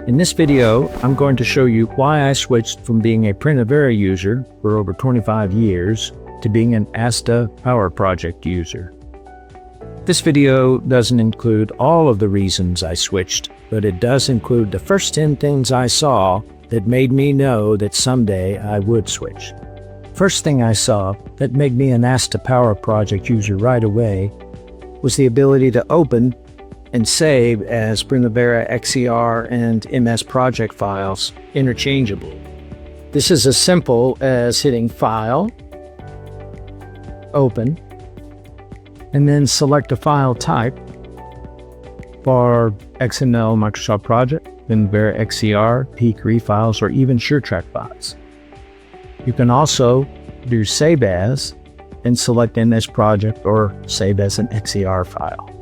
In this video, I'm going to show you why I switched from being a Primavera user for over 25 years to being an Asta Powerproject user. This video doesn't include all of the reasons I switched, but it does include the first 10 things I saw that made me know that someday I would switch. First thing I saw that made me an Asta Powerproject user right away was the ability to open and save as Primavera XER and MS Project files interchangeably. This is as simple as hitting File, Open, and then select a file type for XML Microsoft Project, Primavera XER, P3 files, or even SureTrack files. You can also do Save As and select MS Project or save as an XER file.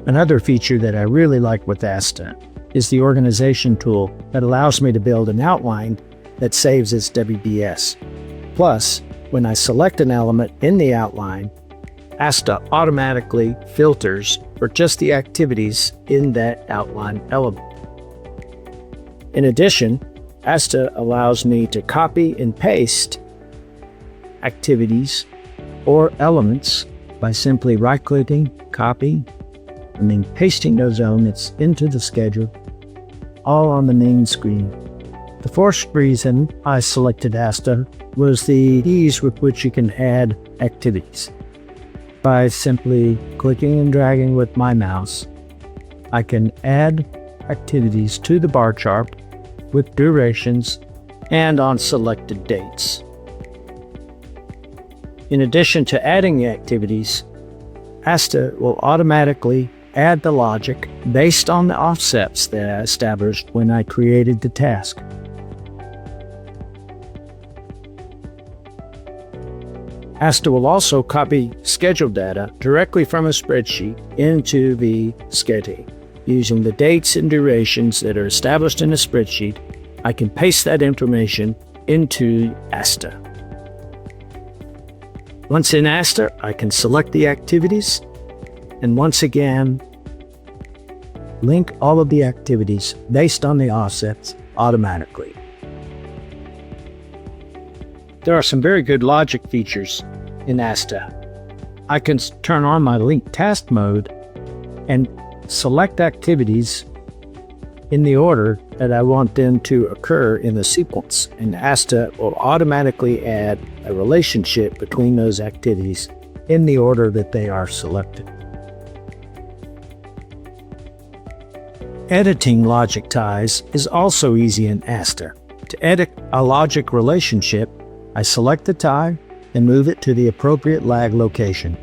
Another feature that I really like with Asta is the organization tool that allows me to build an outline that saves as WBS. Plus, when I select an element in the outline, Asta automatically filters for just the activities in that outline element. In addition, Asta allows me to copy and paste activities or elements by simply right-clicking, copy, and then pasting those elements into the schedule, all on the main screen. The fourth reason I selected Asta was the ease with which you can add activities. By simply clicking and dragging with my mouse, I can add activities to the bar chart with durations and on selected dates. In addition to adding the activities, Asta will automatically add the logic based on the offsets that I established when I created the task. Asta will also copy schedule data directly from a spreadsheet into the schedule. Using the dates and durations that are established in a spreadsheet, I can paste that information into Asta. Once in Asta, I can select the activities and once again, link all of the activities based on the offsets automatically. There are some very good logic features in Asta. I can turn on my link task mode and select activities in the order that I want them to occur in the sequence, and Asta will automatically add a relationship between those activities in the order that they are selected. Editing logic ties is also easy in Asta. To edit a logic relationship, I select the tie and move it to the appropriate lag location.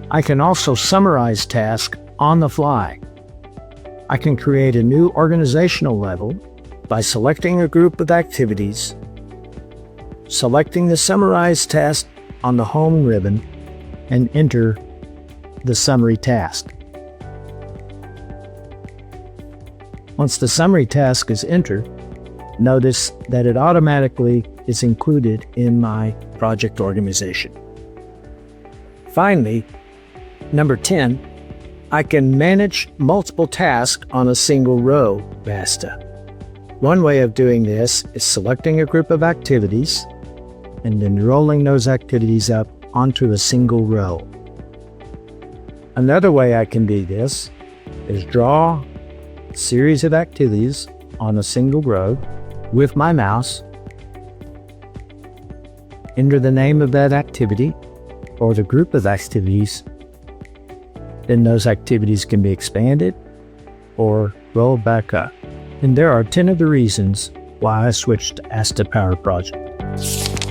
I can also summarize tasks on the fly. I can create a new organizational level by selecting a group of activities, selecting the summarize task on the home ribbon, and enter the summary task. Once the summary task is entered, notice that it automatically is included in my project organization. Finally, number 10, I can manage multiple tasks on a single row of Asta. One way of doing this is selecting a group of activities and then rolling those activities up onto a single row. Another way I can do this is draw a series of activities on a single row with my mouse, enter the name of that activity or the group of activities, then those activities can be expanded or rolled back up. And there are 10 of the reasons why I switched to Asta Powerproject.